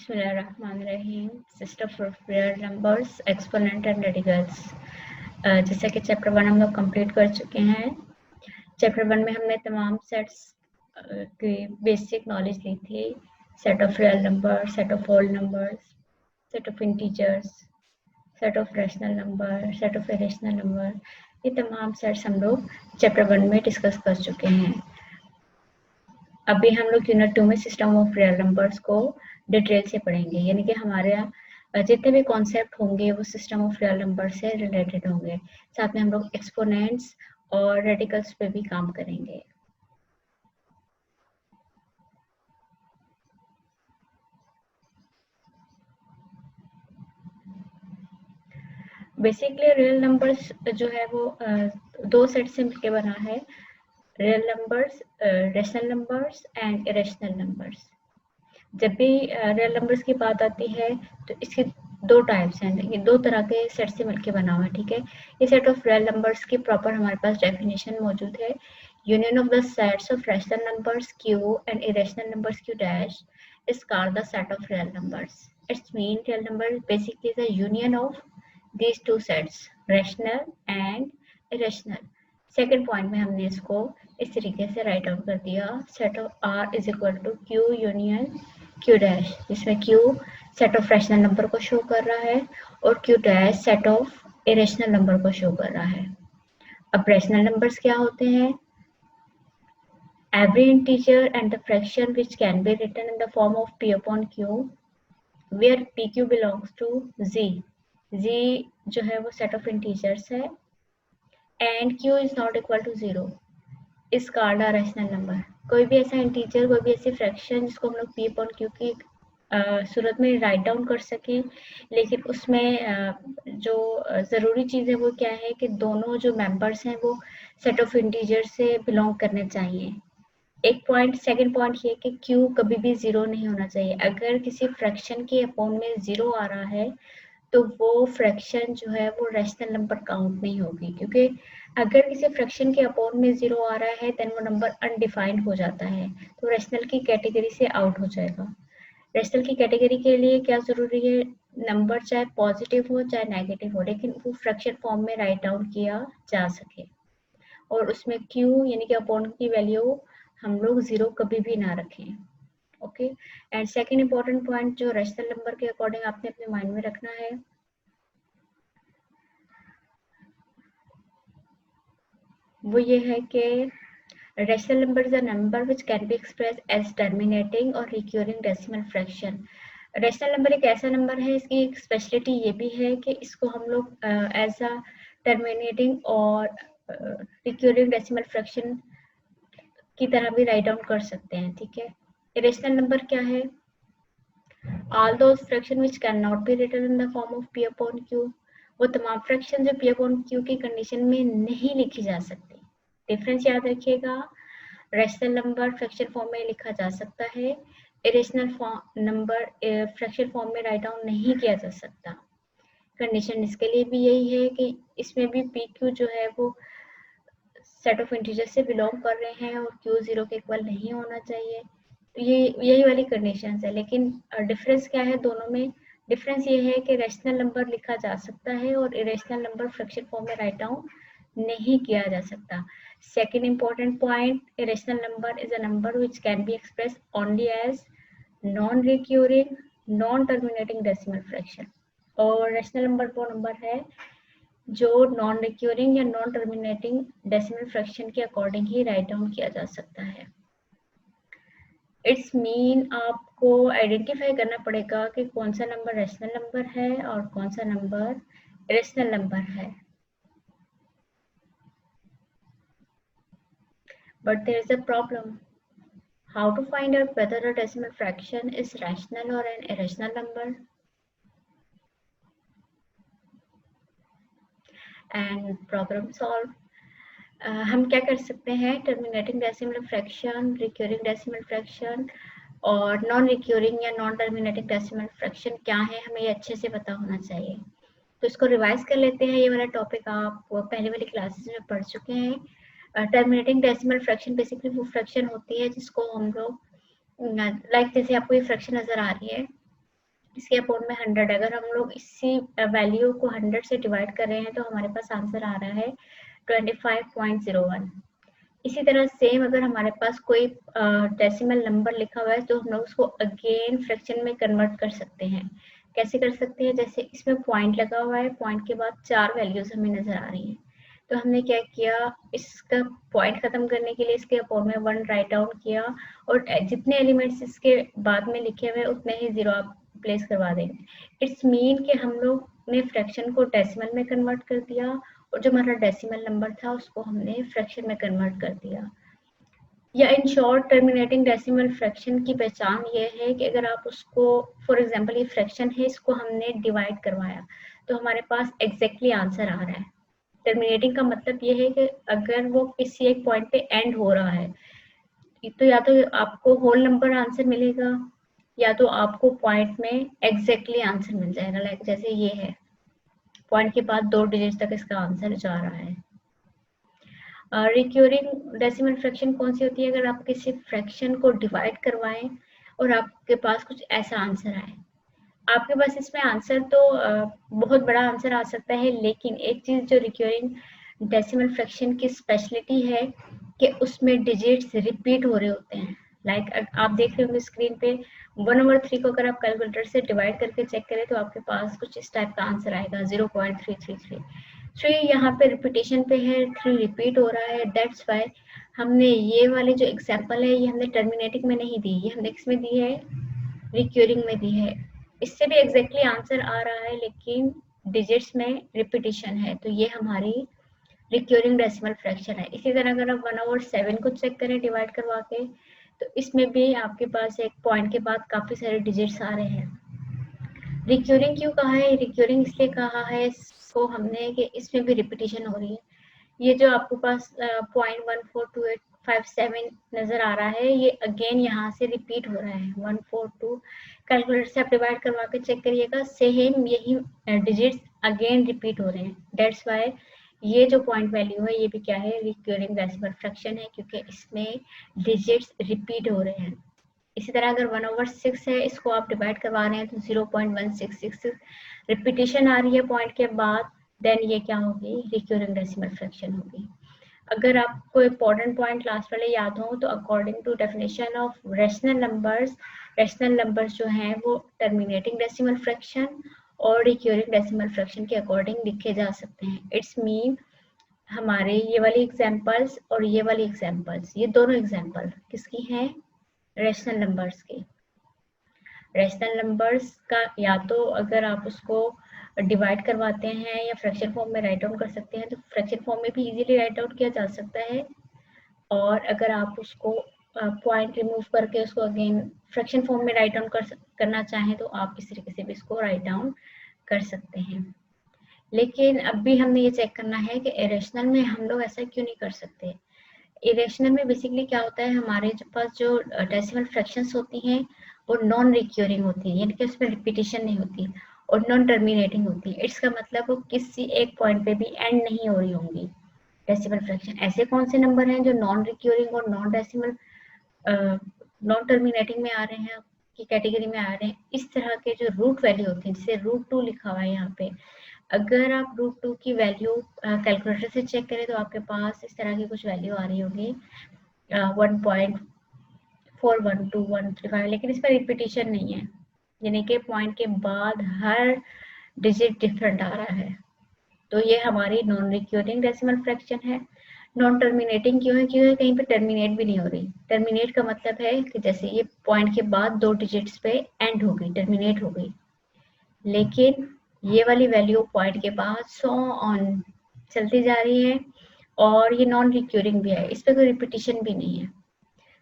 बिस्मिल्लाहिर्रहमानिर्रहीम। System of real numbers, exponent and radicals. जैसा कि चैप्टर 1 हम लोग कंप्लीट कर चुके हैं। चैप्टर 1 में हमने तमाम सेट्स की बेसिक नॉलेज ली थी। Set of real number, set of whole numbers, set of integers, set of rational number, set of irrational number, ये तमाम सेट्स हम लोग चैप्टर 1 में डिस्कस कर चुके हैं। अभी हम लोग यूनिट 2 में सिस्टम ऑफ रियल नंबर्स को डिटेल से पढ़ेंगे, यानी कि हमारे यहाँ जितने भी कॉन्सेप्ट होंगे वो सिस्टम ऑफ रियल नंबर से रिलेटेड होंगे। साथ में हम लोग एक्सपोनेंट्स और रेडिकल्स पे भी काम करेंगे। बेसिकली रियल नंबर्स जो है वो दो सेट से मिलकर बना है। Real numbers, rational numbers and irrational numbers. जब भी रियल नंबर्स की बात आती है तो इसके दो टाइप्स हैं, ये दो तरह के सेट से मिलकर बना हुआ है। ठीक है, ये सेट ऑफ रियल नंबर्स की प्रॉपर हमारे पास डेफिनेशन मौजूद है। Union of the sets of rational numbers Q and irrational numbers Q dash is called the set of real numbers. It's mean real number basically the union of these two sets, rational and irrational. Second point में हमने इसको इस तरीके से right out कर दिया, set of R is equal to Q union Q dash, जिसमें Q set of rational number को शो कर रहा है और Q dash set of irrational number को शो कर रहा है। अब रैशनल नंबर्स क्या होते हैं? Every integer and the fraction which can be written in the form of p upon q where pq belongs to z। z जो है वो सेट ऑफ इंटीजर्स है and q is not equal to 0 is called a rational number. कोई भी ऐसा integer, कोई भी ऐसी फ्रैक्शन जिसको हम लोग p अपॉन q की सूरत में राइट डाउन कर सकें, लेकिन उसमें जो ज़रूरी चीज़ है वो क्या है कि दोनों जो मेंबर्स हैं वो सेट ऑफ इंटीजर से बिलोंग करने चाहिए। एक पॉइंट, सेकंड पॉइंट ये कि q कभी भी 0 नहीं होना चाहिए। अगर किसी फ्रैक्शन के अपॉन में 0 आ रहा है तो वो फ्रैक्शन जो है वो रैशनल नंबर काउंट नहीं होगी, क्योंकि अगर किसी फ्रैक्शन के अपॉन में 0 आ रहा है देन वो नंबर अनडिफाइंड हो जाता है, तो रैशनल की कैटेगरी से आउट हो जाएगा। रैशनल की कैटेगरी के लिए क्या जरूरी है? नंबर चाहे पॉजिटिव हो चाहे नेगेटिव हो, लेकिन वो फ्रैक्शन फॉर्म में राइट डाउन किया जा सके, और उसमें q यानी कि अपॉन की वैल्यू हम लोग 0 कभी भी ना रखें। Okay, and second important point जो रैशनल नंबर के अकॉर्डिंग आपने अपने माइंड में रखना है, वो ये है कि rational number is a number which can be express as terminating और recurring decimal fraction. Rational number एक ऐसा नंबर है, इसकी एक स्पेशलिटी ये भी है कि इसको हम लोग एज अ टर्मिनेटिंग और रिक्यूरिंग डेसिमल फ्रैक्शन की तरह भी राइट डाउन कर सकते हैं। ठीक है, इरेशनल नंबर क्या है? All those fraction which can not be written in the form of p upon q, वो तमाम फ्रैक्शन जो p अपॉन q की कंडीशन में नहीं लिखी जा सकती। डिफरेंस याद रखिएगा, रैशनल नंबर फ्रैक्शन फॉर्म में लिखा जा सकता है, इरेशनल नंबर फ्रैक्शन फॉर्म में राइट डाउन नहीं किया जा सकता। कंडीशन इसके लिए भी यही है कि इसमें भी pq जो है वो सेट ऑफ इंटीजर से बिलोंग कर रहे हैं और q 0 के इक्वल नहीं होना चाहिए। तो ये यही वाली कंडीशन है, लेकिन डिफरेंस क्या है दोनों में? डिफरेंस ये है कि रैशनल नंबर लिखा जा सकता है और इरेशनल नंबर फ्रैक्शन फॉर्म में राइट डाउन नहीं किया जा सकता। Second important point, irrational number is a number which can be express only as non recurring non terminating decimal fraction, और रैशनल नंबर वो नंबर है जो नॉन रिक्यूरिंग या नॉन टर्मिनेटिंग डेसिमल फ्रैक्शन के अकॉर्डिंग ही राइट डाउन किया जा सकता है। इट्स मीन आपको आइडेंटिफाई करना पड़ेगा कि कौन सा नंबर रैशनल नंबर है और कौन सा नंबर इरेशनल नंबर है। But there is a problem, how to find out whether a decimal fraction is rational or an irrational number, and problem solve। हम क्या कर सकते हैं? Terminating decimal fraction, recurring decimal fraction और non recurring या non terminating decimal fraction क्या है, हमें ये अच्छे से पता होना चाहिए। तो इसको रिवाइज कर लेते हैं। ये वाला टॉपिक आप पहले वाली क्लासेस में पढ़ चुके हैं। टर्मिनेटिंग डेसिमल फ्रैक्शन बेसिकली वो फ्रैक्शन होती है जिसको हम लोग लाइक जैसे आपको ये फ्रैक्शन नजर आ रही है, इसके अपॉन में 100, अगर हम लोग इसी वैल्यू को 100 से डिवाइड कर रहे हैं तो हमारे पास आंसर आ रहा है 25.01। इसी तरह सेम अगर हमारे पास कोई डेसिमल नंबर लिखा हुआ है तो हम लोग उसको अगेन फ्रैक्शन में कन्वर्ट कर सकते हैं। कैसे कर सकते हैं, जैसे इसमें पॉइंट लगा हुआ है, पॉइंट के बाद 4 वैल्यूज हमें नजर आ रही हैं, तो हमने क्या किया, इसका पॉइंट खत्म करने के लिए इसके अपॉन में 1 राइट डाउन किया और जितने एलिमेंट्स इसके बाद में लिखे हुए उतने ही जीरो आप प्लेस करवा देंगे। इट्स मीन कि हम लोग ने फ्रैक्शन को डेसिमल में कन्वर्ट कर दिया और जो हमारा डेसिमल नंबर था उसको हमने फ्रैक्शन में कन्वर्ट कर दिया। या in short terminating decimal fraction की पहचान ये है कि अगर आप उसको, फॉर एग्जांपल ये फ्रैक्शन है, इसको हमने डिवाइड करवाया तो हमारे पास एग्जैक्टली आंसर आ रहा है। टर्मिनेटिंग का मतलब ये है कि अगर वो किसी एक पॉइंट पे एंड हो रहा है तो या तो आपको होल नंबर आंसर मिलेगा या तो आपको पॉइंट में एग्जैक्टली आंसर मिल जाएगा। लाइक जैसे ये है, पॉइंट के बाद 2 डिजिट तक इसका आंसर जा रहा है। रिक्योरिंग डेसिमल फ्रैक्शन कौन सी होती है, अगर आप किसी फ्रैक्शन को डिवाइड करवाएं और आपके पास कुछ ऐसा आंसर आए। आपके पास इसमें आंसर तो बहुत बड़ा आंसर आ सकता है, लेकिन एक चीज जो रिक्योरिंग डेसिमल फ्रैक्शन की स्पेशलिटी है कि उसमें डिजिट्स रिपीट हो रहे होते हैं। लाइक आप देख रहे होंगे स्क्रीन पे 1/3 को अगर आप कैलकुलेटर से डिवाइड करके चेक करें तो आपके पास कुछ इस टाइप का आंसर आएगा 0.333। 3 यहाँ पे रिपीटेशन पे है, 3 रिपीट हो रहा है, दैट्स वाई हमने ये वाली जो एग्जांपल है ये हमने टर्मिनेटिंग में नहीं दी, ये हमने किसमें दी है, रिक्योरिंग में दी है। इससे भी एग्जैक्टली आंसर आ रहा है लेकिन डिजिट्स में रिपीटेशन है, तो ये हमारी रिक्योरिंग डेसिमल फ्रैक्शन है। इसी तरह अगर आप 1/7 को चेक करें डिवाइड करवा के तो इसमें भी आपके पास एक पॉइंट के बाद काफी सारे डिजिट्स आ रहे हैं। रिक्योरिंग क्यों कहा है, रिक्योरिंग इसलिए कहा है इसको हमने कि इसमें भी रिपीटेशन हो रही है। ये जो आपके पास 0.142857 नजर आ रहा है ये अगेन यहाँ से रिपीट हो रहा है 142। कैलकुलेटर से आप डिवाइड करवा के चेक करिएगा, सेम यही डिजिट्स अगेन रिपीट हो रहे हैं। दैट्स वाई ये जो पॉइंट वैल्यू है ये भी क्या है, रिक्योरिंग डेसिमल फ्रैक्शन है, क्योंकि इसमें डिजिट्स रिपीट हो रहे हैं। इसी तरह अगर 1/6 है, इसको आप डिवाइड करवा रहे हैं तो 0.1666 रिपीटेशन आ रही है पॉइंट के बाद, देन ये क्या होगी, रिक्योरिंग डेसिमल फ्रैक्शन होगी। अगर आपको इंपॉर्टेंट पॉइंट लास्ट वाले याद हो तो according to definition of rational numbers जो हैं वो टर्मिनेटिंग डेसिमल फ्रैक्शन और रिक्योरिंग डेसिमल फ्रैक्शन के अकॉर्डिंग लिखे जा सकते हैं। इट्स मीन हमारे ये वाली एग्जांपल्स और ये वाली एग्जांपल्स, ये दोनों एग्जांपल किसकी हैं, रेशनल नंबर्स की। रेशनल नंबर्स का या तो अगर आप उसको डिवाइड करवाते हैं या फ्रैक्शन फॉर्म में राइट डाउन कर सकते हैं तो फ्रैक्शन फॉर्म में भी इजीली राइट डाउन किया जा सकता है, और अगर आप उसको पॉइंट रिमूव करके उसको अगेन फ्रैक्शन फॉर्म में राइट डाउन करना चाहें तो आप इस तरीके से भी इसको राइट डाउन कर सकते हैं। लेकिन अब भी हमने ये चेक करना है कि इरेशनल में हम लोग ऐसा क्यों नहीं कर सकते। इरेशनल में बेसिकली क्या होता है, हमारे पास जो डेसिमल फ्रैक्शंस होती हैं वो नॉन रिक्योरिंग होती है, यानी कि उसमें रिपीटेशन नहीं होती और नॉन टर्मिनेटिंग होती है। इसका मतलब वो किसी एक पॉइंट पे भी एंड नहीं हो रही होंगी डेसिमल फ्रैक्शन। ऐसे कौन से नंबर हैं जो नॉन रिक्योरिंग और नॉन डेसिमल नॉन टर्मिनेटिंग में आ रहे हैं की कैटेगरी में आ रहे हैं, इस तरह के जो रूट वैल्यू होती है, जैसे √2 लिखा हुआ है यहाँ पे, अगर आप √2 की वैल्यू कैलकुलेटर से चेक करें तो आपके पास इस तरह की कुछ वैल्यू आ रही होगी 1.412135, लेकिन इसमें रिपीटेशन नहीं है, यानी कि पॉइंट के बाद हर डिजिट डिफरेंट आ रहा है, तो ये हमारी नॉन रिक्योरिंग डेसिमल फ्रैक्शन है। नॉन टर्मिनेटिंग क्यों है, क्योंकि कहीं पे टर्मिनेट भी नहीं हो रही। टर्मिनेट का मतलब है कि जैसे ये पॉइंट के बाद 2 डिजिट्स पे एंड हो गई, टर्मिनेट हो गई, लेकिन ये वाली वैल्यू पॉइंट के बाद सो ऑन चलती जा रही है और ये नॉन रिक्योरिंग भी है, इस पर कोई रिपीटेशन भी नहीं है,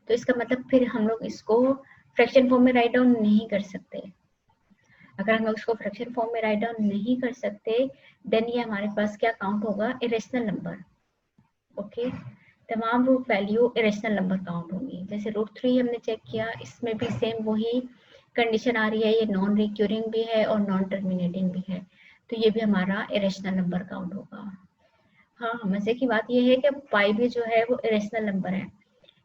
तो इसका मतलब फिर हम लोग इसको फ्रैक्शन फॉर्म में राइट डाउन नहीं कर सकते। अगर हम लोग इसको फ्रैक्शन फॉर्म में राइट डाउन नहीं कर सकते देन ये हमारे पास क्या काउंट होगा, इरेशनल नंबर। ओके, तमाम root value irrational number count होंगी। जैसे √3 हमने चेक किया, इसमें भी सेम वही कंडीशन आ रही है, ये नॉन रिक्योरिंग भी है और नॉन टर्मिनेटिंग भी है, तो ये भी हमारा इरेशनल नंबर काउंट होगा। हाँ, मजे की बात यह है कि पाई भी जो है वो इरेशनल नंबर है,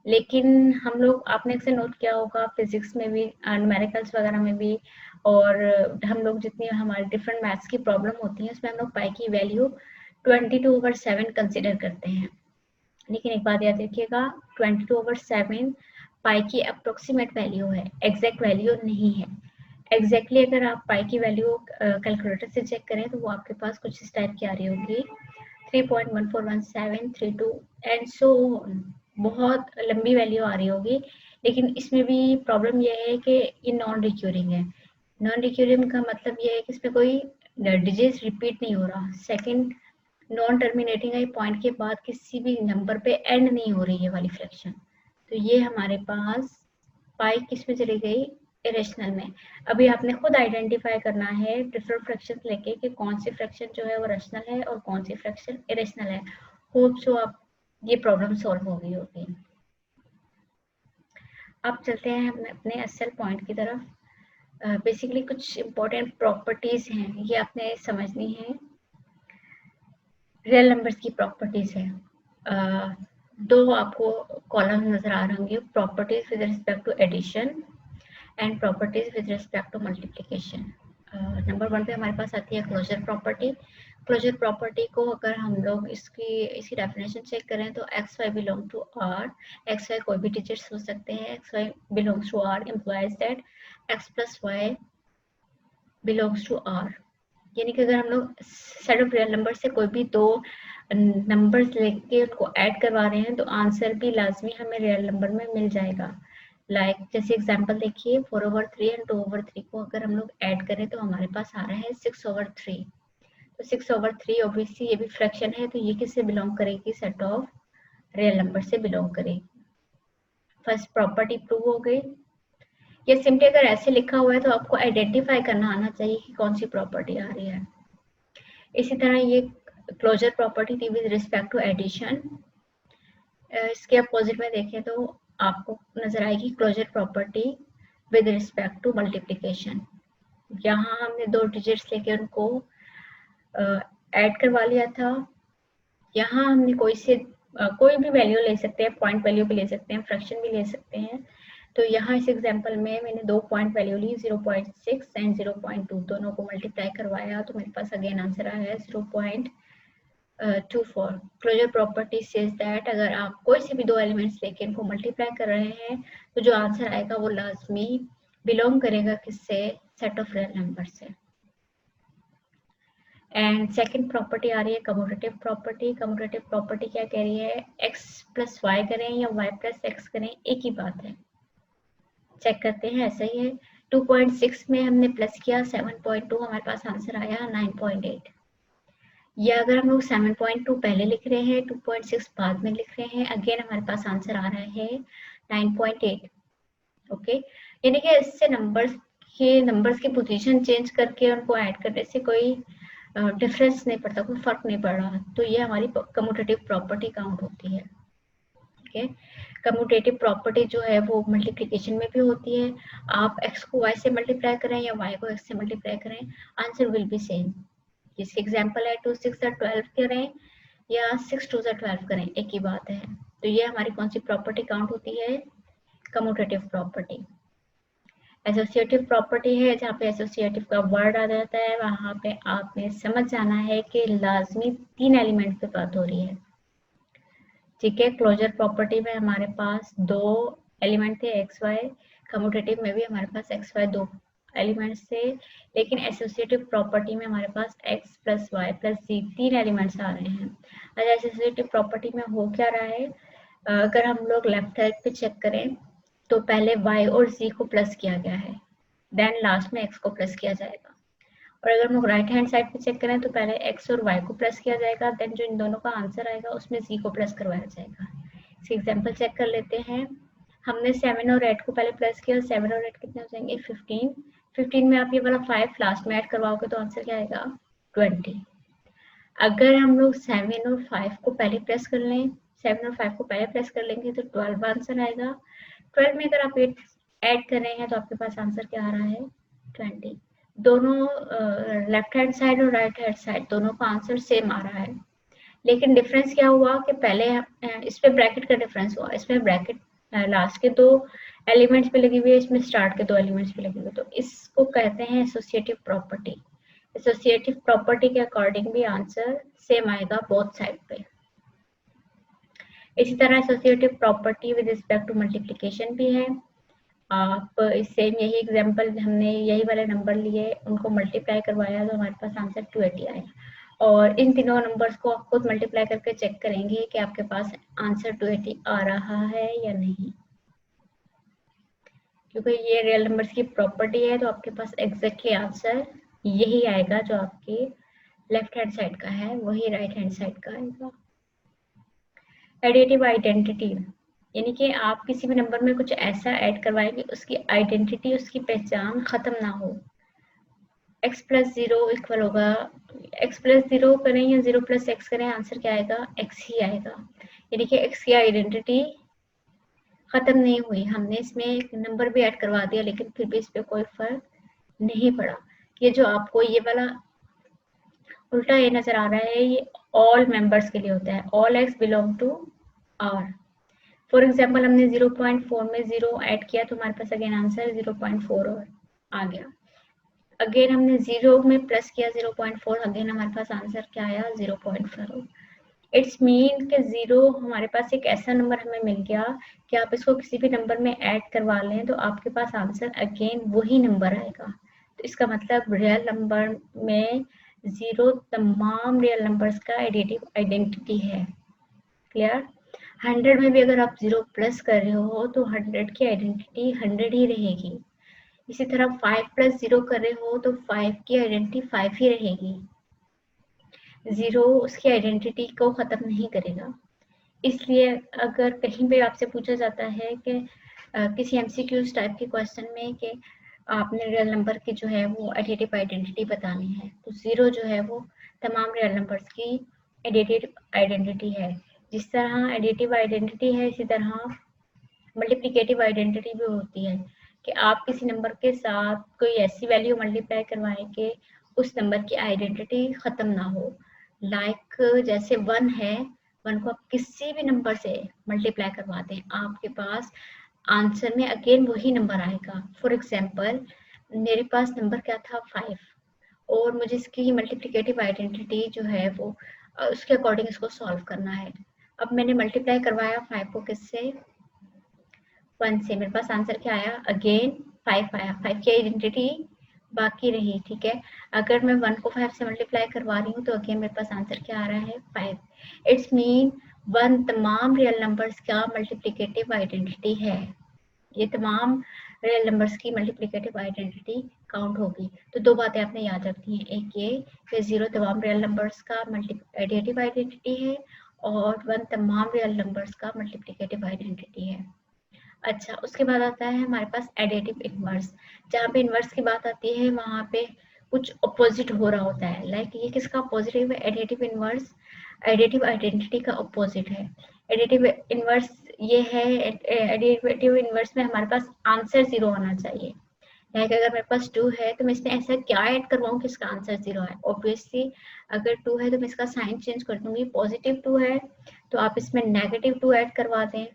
लेकिन हम लोग, आपने अक्सर नोट किया होगा फिजिक्स में भी, न्यूमेरिकल्स वगैरह में भी और हम लोग जितनी हमारे डिफरेंट मैथ्स की प्रॉब्लम होती है उसमें हम लोग पाई की वैल्यू 22/7 कंसिडर करते हैं। लेकिन एक बात याद रखिएगा, 22/7 पाई की अप्रोक्सीमेट वैल्यू है, एग्जैक्ट वैल्यू नहीं है। एग्जैक्टली अगर आप पाई की वैल्यू कैलकुलेटर से चेक करें तो वो आपके पास कुछ इस टाइप की आ रही होगी, 3.141732 एंड सो बहुत लंबी वैल्यू आ रही होगी। लेकिन इसमें भी प्रॉब्लम यह है कि ये नॉन रिक्यूरिंग है। नॉन रिक्यूरिंग का मतलब ये है कि इसमें कोई डिजिट रिपीट नहीं हो रहा। सेकंड, नॉन टर्मिनेटिंग है, पॉइंट के बाद किसी भी नंबर पे एंड नहीं हो रही है वाली फ्रैक्शन। तो ये हमारे पास पाई किस में चली गई, इरेशनल में। अभी आपने खुद आइडेंटिफाई करना है डिफरेंट फ्रैक्शन लेके कि कौन सी फ्रैक्शन जो है वो रेशनल है और कौन सी फ्रैक्शन इरेशनल है। होप सो आप ये प्रॉब्लम सॉल्व हो गई होगी। अब चलते हैं हम अपने असल पॉइंट की तरफ। बेसिकली कुछ इंपॉर्टेंट प्रॉपर्टीज हैं, ये आपने समझनी है। रियल नंबर्स की प्रॉपर्टीज है। दो आपको कॉलम नजर आ रहे होंगे, properties with respect to addition and properties with respect to multiplication. Number 1 पे हमारे पास आती है क्लोजर प्रॉपर्टी। क्लोजर प्रॉपर्टी को अगर हम लोग इसकी डेफिनेशन चेक करें तो x y belong to R, x y कोई भी डिजिट्स हो सकते हैं, x y belongs to R implies that x plus y belongs to R. यानी कि अगर हम लोग सेट ऑफ रियल नंबर से कोई भी दो नंबर्स लेके उनको ऐड करवा रहे हैं तो आंसर भी लाजमी हमें रियल नंबर में मिल जाएगा। जैसे एग्जांपल देखिए, 4/3 एंड 2/3 को अगर हम लोग ऐड करें तो हमारे पास आ रहा है 6/3। तो 6/3 ऑब्वियसली ये भी फ्रैक्शन है, तो ये किससे बिलोंग करेगी, सेट ऑफ रियल नंबर से बिलोंग करेगी। फर्स्ट प्रॉपर्टी प्रूव हो गई। या सिंपली अगर ऐसे लिखा हुआ है तो आपको आइडेंटिफाई करना आना चाहिए कि कौन सी प्रॉपर्टी आ रही है। इसी तरह ये क्लोजर प्रॉपर्टी थी विद रिस्पेक्ट टू एडिशन। इसके अपोजिट में देखें तो आपको नजर आएगी closure property with respect to multiplication. यहाँ हमने दो डिजिट्स लेके उनको ऐड करवा लिया था। यहाँ हमने कोई भी वैल्यू ले सकते हैं, पॉइंट वैल्यू भी ले सकते हैं, फ्रैक्शन भी ले सकते हैं। तो यहाँ इस एग्जांपल में मैंने दो पॉइंट वैल्यू ली, 0.6 एंड 0.2, दोनों को मल्टीप्लाई करवाया तो मेरे पास अगेन आंसर आया है 0.24। क्लोजर प्रॉपर्टी सेज दैट अगर आप कोई से भी दो एलिमेंट्स लेके इनको मल्टीप्लाई कर रहे हैं तो जो आंसर आएगा वो लाजमी बिलोंग करेगा किससे, सेट ऑफ रियल नंबर से। एंड सेकंड प्रॉपर्टी आ रही है कम्यूटेटिव प्रॉपर्टी। कम्यूटेटिव प्रॉपर्टी क्या कह रही है, x प्लस वाई करें या y प्लस एक्स करें एक ही बात है। चेक करते हैं, ऐसा ही है। 2.6 में हमने प्लस किया 7.2, हमारे पास आंसर आया 9.8। या अगर हम लोग 7.2 पहले लिख रहे हैं, 2.6 बाद में लिख रहे हैं, अगेन हमारे पास आंसर आ रहा है 9.8। ओके, यानी कि इससे नंबर्स की पोजीशन चेंज करके उनको ऐड करने से कोई डिफरेंस नहीं पड़ता, कोई फर्क नहीं पड़ रहा। तो ये हमारी कम्यूटेटिव प्रॉपर्टी काउंट होती है। ओके, कम्यूटेटिव प्रॉपर्टी जो है वो मल्टीप्लिकेशन में भी होती है। आप x को y से मल्टीप्लाई करें या y को x से मल्टीप्लाई करें, आंसर विल बी सेम। जैसे एग्जांपल है 2 6 12 करें या 6 2 12 करें, एक ही बात है। तो ये हमारी कौन सी प्रॉपर्टी काउंट होती है, कम्यूटेटिव प्रॉपर्टी। एसोसिएटिव प्रॉपर्टी है, जहाँ पे एसोसिएटिव का वर्ड आ जाता है वहां पे आपने समझ जाना है कि लाजमी 3 एलिमेंट पे बात हो रही है। ठीक है, क्लोजर प्रॉपर्टी में हमारे पास दो एलिमेंट थे एक्स वाई, कम्यूटेटिव में भी हमारे पास एक्स वाई दो एलिमेंट्स थे, लेकिन एसोसिएटिव प्रॉपर्टी में हमारे पास एक्स प्लस वाई प्लस जी 3 एलिमेंट्स आ रहे हैं। अच्छा, एसोसिएटिव प्रॉपर्टी में हो क्या रहा है, अगर हम लोग लेफ्ट साइड पे चेक करें तो पहले y और z को प्लस किया गया है, देन लास्ट में x को प्लस किया जाएगा। और अगर हम लोग राइट हैंड साइड पे चेक करें तो पहले x और y को प्लस किया जाएगा, देन जो इन दोनों का आंसर आएगा उसमें z को प्लस करवाया जाएगा। इस एग्जांपल चेक कर लेते हैं। हमने 7 और 8 को पहले प्लस किया, 7 और 8 कितने हो जाएंगे 15। 15 में आप ये वाला 5 लास्ट में ऐड करवाओगे तो आंसर क्या आएगा 20। अगर हम लोग 7 और 5 को पहले प्लस कर लें, 7 और 5 को पहले प्लस कर लेंगे तो 12 आंसर आएगा। 12 में अगर आप 8 ऐड कर रहे हैं तो आपके पास आंसर क्या आ रहा है 20। दोनों लेफ्ट हैंड साइड और राइट हैंड साइड दोनों का आंसर सेम आ रहा है, लेकिन डिफरेंस क्या हुआ कि पहले इस पे ब्रैकेट का डिफरेंस हुआ, इसमें ब्रैकेट लास्ट के 2 एलिमेंट्स पे लगी हुई है, इसमें स्टार्ट के 2 एलिमेंट्स पे लगी हुई है, तो इसको कहते हैं एसोसिएटिव प्रॉपर्टी। एसोसिएटिव प्रॉपर्टी के अकॉर्डिंग भी आंसर सेम आएगा बोथ साइड पे। इसी तरह associative property with respect to multiplication भी है। आप सेम यही एग्जांपल, हमने यही वाले नंबर लिए, उनको मल्टीप्लाई करवाया तो हमारे पास आंसर 280 आया, और इन तीनों नंबर्स को आप खुद मल्टीप्लाई करके चेक करेंगे कि आपके पास आंसर 280 आ रहा है या नहीं, क्योंकि ये रियल नंबर्स की प्रॉपर्टी है, तो आपके पास एग्जैक्टली आंसर यही आएगा जो आपके लेफ्ट हैंड साइड का है, वही राइट हैंड साइड का आएगा। एडिटिव आइडेंटिटी, यानी कि आप किसी भी नंबर में कुछ ऐसा ऐड करवाएंगे उसकी आइडेंटिटी, उसकी पहचान खत्म ना हो। x प्लस 0 इक्वल होगा, x प्लस 0 करें या 0 प्लस x करें, आंसर क्या आएगा, x ही आएगा। यानी कि x की आइडेंटिटी खत्म नहीं हुई, हमने इसमें एक नंबर भी ऐड करवा दिया लेकिन फिर भी इस पर कोई फर्क नहीं पड़ा। ये जो आपको ये वाला उल्टा ये नजर आ रहा है, ये ऑल मेंबर्स के लिए होता है, all x belong to r। For example हमने 0.4 में 0 ऐड किया तो हमारे पास अगेन आंसर 0.4 और आ गया। अगेन हमने 0 में प्लस किया 0.4, अगेन हमारे पास आंसर क्या आया, 0.4। इट्स मीन कि 0 हमारे पास एक ऐसा नंबर हमें मिल गया कि आप इसको किसी भी नंबर में ऐड करवा लें तो आपके पास आंसर अगेन वही नंबर आएगा। तो इसका मतलब रियल नंबर में 0 तमाम रियल नंबर्स का एडिटिव आइडेंटिटी है। क्लियर? 100 में भी अगर आप 0 प्लस कर रहे हो तो 100 की आइडेंटिटी 100 ही रहेगी। इसी तरह 5 प्लस 0 कर रहे हो तो 5 की आइडेंटिटी 5 ही रहेगी। 0 उसकी आइडेंटिटी को खत्म नहीं करेगा। इसलिए अगर कहीं पे आपसे पूछा जाता है कि किसी एमसीक्यूज टाइप के क्वेश्चन में कि आपने रियल नंबर की जो है वो एडिटिव आइडेंटिटी बतानी है, तो 0 जो है वो तमाम रियल नंबर्स की एडिटिव आइडेंटिटी है। जिस तरह एडिटिव आइडेंटिटी है, इसी तरह मल्टीप्लिकेटिव आइडेंटिटी भी होती है कि आप किसी नंबर के साथ कोई ऐसी वैल्यू मल्टीप्लाई करवाएं कि उस नंबर की आइडेंटिटी खत्म ना हो। लाइक जैसे 1 है, 1 को आप किसी भी नंबर से मल्टीप्लाई करवा दें, आपके पास आंसर में अगेन वही नंबर आएगा। फॉर एग्जाम्पल मेरे पास नंबर क्या था, 5, और मुझे इसकी मल्टीप्लिकेटिव आइडेंटिटी जो है वो उसके अकॉर्डिंग इसको सॉल्व करना है। अब मैंने मल्टीप्लाई करवाया 5 को किससे, 1 से, मेरे पास आंसर क्या आया, अगेन 5 आया। 5 की आइडेंटिटी बाकी रही, ठीक है। अगर मैं 1 को 5 से मल्टीप्लाई करवा रही हूँ तो अगेन मेरे पास आंसर क्या आ रहा है, 5। इट्स मीन 1 तमाम रियल नंबर्स का मल्टीप्लिकेटिव आइडेंटिटी है। ये तमाम रियल नंबर्स की मल्टीप्लिकेटिव आइडेंटिटी काउंट होगी। तो 2 बातें आपने याद रखनी है, एक ये कि 0 तमाम रियल नंबर्स का एडिटिव आइडेंटिटी है और 1 तमाम रियल नंबर्स का मल्टीप्लिकेटिव आइडेंटिटी है। अच्छा, उसके बाद आता है हमारे पास एडिटिव इनवर्स। जहाँ पे इनवर्स की बात आती है वहाँ पे कुछ अपोजिट हो रहा होता है। लाइक ये किसका अपोजिट है, एडिटिव इनवर्स एडिटिव आइडेंटिटी का अपोजिट है। एडिटिव इनवर्स ये है, एडिटिव इनवर्स में हमारे पास आंसर 0 होना चाहिए। लाइक अगर मेरे पास 2 है तो मैं इसमें ऐसा क्या ऐड करवाऊँ कि इसका आंसर 0 है। ऑब्वियसली अगर 2 है तो मैं इसका साइन चेंज कर दूंगी, पॉजिटिव 2 है तो आप इसमें नेगेटिव 2 ऐड करवा दें,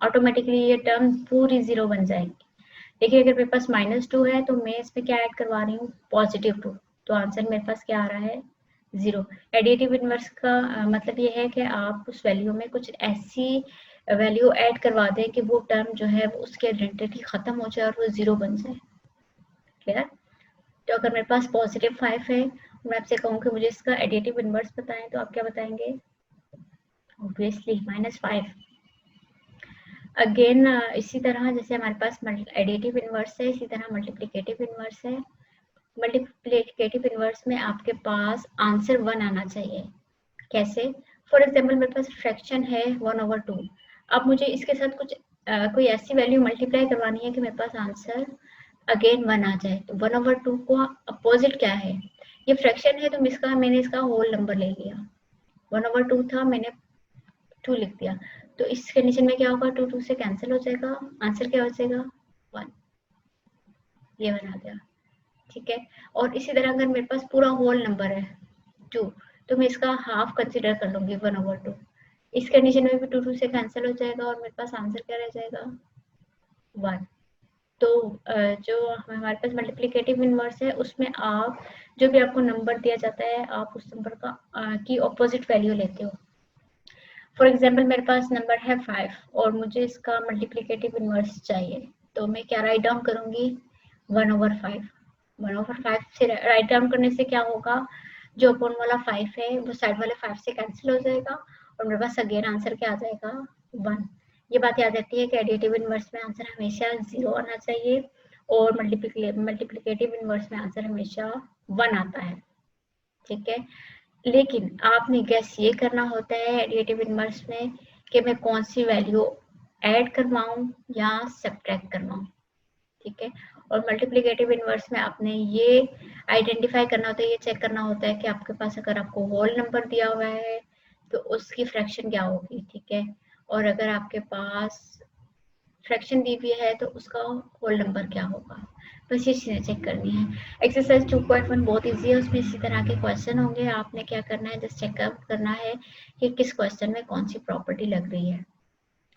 ऑटोमेटिकली ये टर्म पूरी 0 बन जाएगी। देखिए अगर मेरे पास -2 है तो मैं इसमें क्या ऐड करवा रही हूँ, +2, तो आंसर मेरे पास क्या आ रहा है, 0। एडिटिव इनवर्स का मतलब ये है कि आप उस वैल्यू में कुछ ऐसी वैल्यू ऐड करवा दें कि वो टर्म जो है वो उसकी आइडेंटिटी खत्म हो जाए और वो 0 बन जाए। क्लियर? तो अगर मेरे पास +5 है, मैं आपसे कहूँ कि मुझे इसका एडिटिव इनवर्स बताएं तो आप क्या बताएंगे, ऑब्वियसली -5। अगेन इसी तरह जैसे हमारे पास एडिटिव इनवर्स है, इसी तरह मल्टीप्लिकेटिव इनवर्स है। मल्टीप्लिकेटिव इनवर्स में आपके पास आंसर 1 आना चाहिए। कैसे? फॉर एग्जाम्पल मेरे पास फ्रैक्शन है 1/2। अब मुझे इसके साथ कुछ कोई ऐसी वैल्यू मल्टीप्लाई करवानी है कि मेरे पास आंसर अगेन 1 आ जाए। तो 1/2 को अपोजिट क्या है, ये फ्रैक्शन है तो मैंने इसका होल नंबर ले लिया। 1/2 था, मैंने 2 लिख दिया, तो इस कंडीशन में क्या होगा, 2 2 से कैंसिल हो जाएगा, आंसर क्या बचेगा, 1। ये बना गया, ठीक है। और इसी तरह अगर मेरे पास पूरा होल नंबर है 2, तो मैं इसका हाफ कंसिडर कर लूंगी 1/2। इस कंडीशन में भी 2 से कैंसिल हो जाएगा और मेरे पास आंसर क्या रह जाएगा 1। तो जो हमारे पास मल्टीप्लिकेटिव इनवर्स है उसमें आप जो भी आपको नंबर दिया जाता है आप उस नंबर का की ऑपोजिट वैल्यू लेते हो। फॉर एग्जाम्पल मेरे पास नंबर है 5 और मुझे इसका मल्टीप्लिकेटिव इनवर्स चाहिए, तो मैं क्या राइट डाउन करूंगी 1/5। 1/5 से राइट डाउन करने से क्या होगा, जो अपोन वाला 5 है वो साइड वाले 5 से कैंसिल हो जाएगा और मेरे पास अगेन आंसर क्या आ जाएगा 1। ये बात याद रहती है कि एडिटिव इनवर्स में आंसर हमेशा 0 आना चाहिए और मल्टीप्लिकेटिव इनवर्स में आंसर हमेशा 1 आता है। ठीक है, लेकिन आपने गैस ये करना होता है एडिटिव इनवर्स में कि मैं कौन सी वैल्यू ऐड करवाऊं या सब्ट्रैक्ट करवाऊं। ठीक है, और मल्टीप्लिकेटिव इनवर्स में आपने ये आइडेंटिफाई करना होता है, ये चेक करना होता है कि आपके पास अगर आपको होल नंबर दिया हुआ है तो उसकी फ्रैक्शन क्या होगी। ठीक है, और अगर आपके पास फ्रैक्शन दी हुई है तो उसका होल नंबर क्या होगा, बस ये चीज़ें चेक करनी है। एक्सरसाइज 2.1 बहुत इजी है, उसमें इसी तरह के क्वेश्चन होंगे। आपने क्या करना है, जस्ट चेकआउट करना है कि किस क्वेश्चन में कौन सी प्रॉपर्टी लग रही है।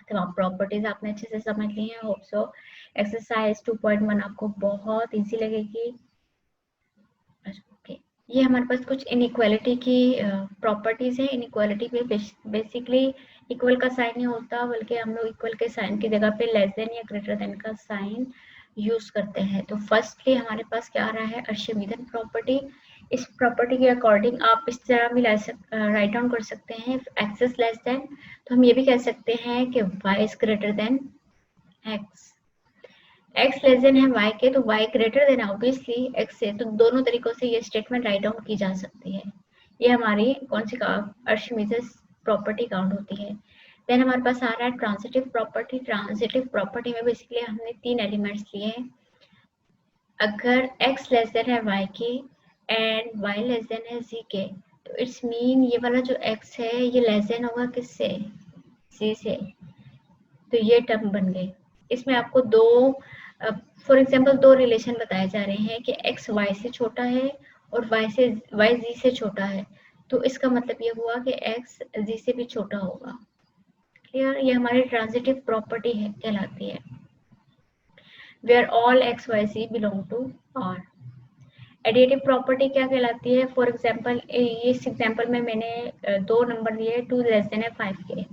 तो आप प्रॉपर्टीज आपने अच्छे से समझ ली हैं, होप सो एक्सरसाइज 2.1 आपको बहुत इजी लगेगी। ओके, ये हमारे पास कुछ इनइक्वालिटी की प्रॉपर्टीज है। इनइक्वालिटी में बेसिकली इक्वल का साइन नहीं होता, बल्कि हम लोग इक्वल के साइन की जगह पे लेस देन या ग्रेटर देन का साइन यूज करते हैं। तो फर्स्टली हमारे पास क्या आ रहा है, अर्शमीदन प्रॉपर्टी। इस प्रॉपर्टी के अकॉर्डिंग आप इस तरह भी राइट डाउन कर सकते हैं, एक्स इज लेस देन, तो हम ये भी कह सकते हैं कि y is greater than x. X less than है वाई के, तो y greater than obviously x से, तो दोनों तरीकों से ये स्टेटमेंट राइट डाउन की जा सकती है। ये हमारी कौन सी अर्शमीदस प्रॉपर्टी काउंट होती है। देन हमारे पास आ रहा है ट्रांजिटिव प्रॉपर्टी। ट्रांजिटिव प्रॉपर्टी में बेसिकली हमने 3 एलिमेंट्स लिए हैं। अगर x लेस देन है y के एंड y लेस देन है z के, तो इट्स मीन ये वाला जो x है ये लेस देन होगा किससे, c से। तो ये टर्म बन गई। इसमें आपको दो फॉर एग्जांपल दो रिलेशन बताए जा रहे हैं कि x y से छोटा है और y z से छोटा है, तो इसका मतलब ये हुआ कि x z से भी छोटा होगा। क्लियर, ये हमारी ट्रांजिटिव प्रॉपर्टी है कहलाती है, where all x y z belong to R। Additive property क्या कहलाती है, फॉर एग्जांपल इस एग्जांपल में मैंने दो नंबर दिए 2 लेस देन है 5 के,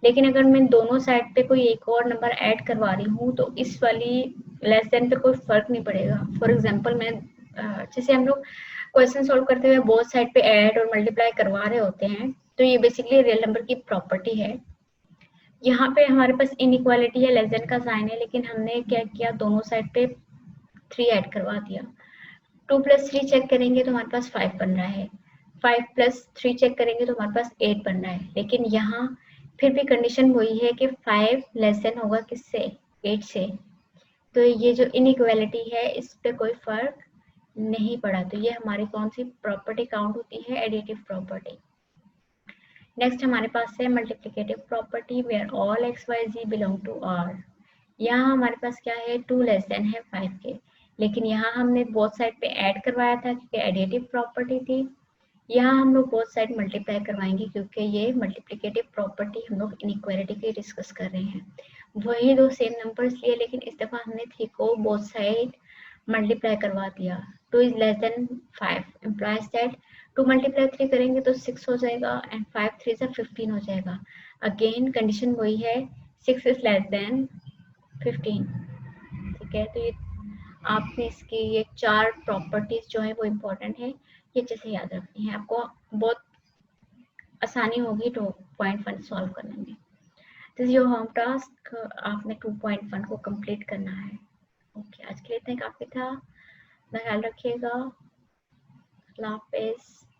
लेकिन अगर मैं दोनों साइड पे कोई एक और नंबर ऐड करवा रही हूँ तो इस वाली लेस देन पे कोई फर्क नहीं पड़ेगा। फॉर एग्जांपल मैं जैसे हम लोग क्वेश्चन सॉल्व करते हुए बोथ साइड पे ऐड और मल्टीप्लाई करवा रहे होते हैं, तो ये बेसिकली रियल नंबर की प्रॉपर्टी है। यहाँ पे हमारे पास इनइक्वालिटी है, लेस देन का साइन है, लेकिन हमने क्या किया, दोनों साइड पे 3 ऐड करवा दिया। 2 + 3 चेक करेंगे तो हमारे पास 5 बन रहा है, 5 + 3 चेक करेंगे तो हमारे पास 8 बन रहा है। लेकिन यहाँ फिर भी कंडीशन वही है कि 5 लेस देन होगा किससे, 8 से। तो ये जो इनइक्वालिटी है इस पे कोई फर्क नहीं पड़ा, तो ये हमारी कौन सी प्रॉपर्टी काउंट होती है, एडिटिव प्रॉपर्टी। नेक्स्ट हमारे पास है multiplicative property, where all x y z belong to R. यहाँ हमारे पास क्या है, 2 लेस देन है 5 के, लेकिन यहाँ हमने बोथ साइड पे ऐड करवाया था क्योंकि एडिटिव प्रॉपर्टी थी। यहाँ हम लोग बोथ साइड मल्टीप्लाई करवाएंगे क्योंकि ये मल्टीप्लिकेटिव प्रॉपर्टी हम लोग इनइक्वालिटी की डिस्कस कर रहे हैं। वही दो सेम नंबर्स लिए, लेकिन इस दफा हमने 3 को बोथ साइड मल्टीप्लाई करवा दिया। 2 is less than 5 implies that 2 multiply 3 करेंगे तो 6 हो जाएगा एंड 5 3 से 15 हो जाएगा। अगेन कंडीशन वही है, 6 इज लेस देन 15। ठीक है, तो ये आपने इसकी ये 4 प्रॉपर्टीज जो है वो इम्पोर्टेंट है, ये अच्छे से याद रखनी है, आपको बहुत आसानी होगी 2.1 सॉल्व करने में। दिस योर होम टास्क, आपने 2.1 को कंप्लीट करना है। ओके, आज के लिए इतना काफी था, ख्याल रखिएगा, अल्लाह हाफिज़।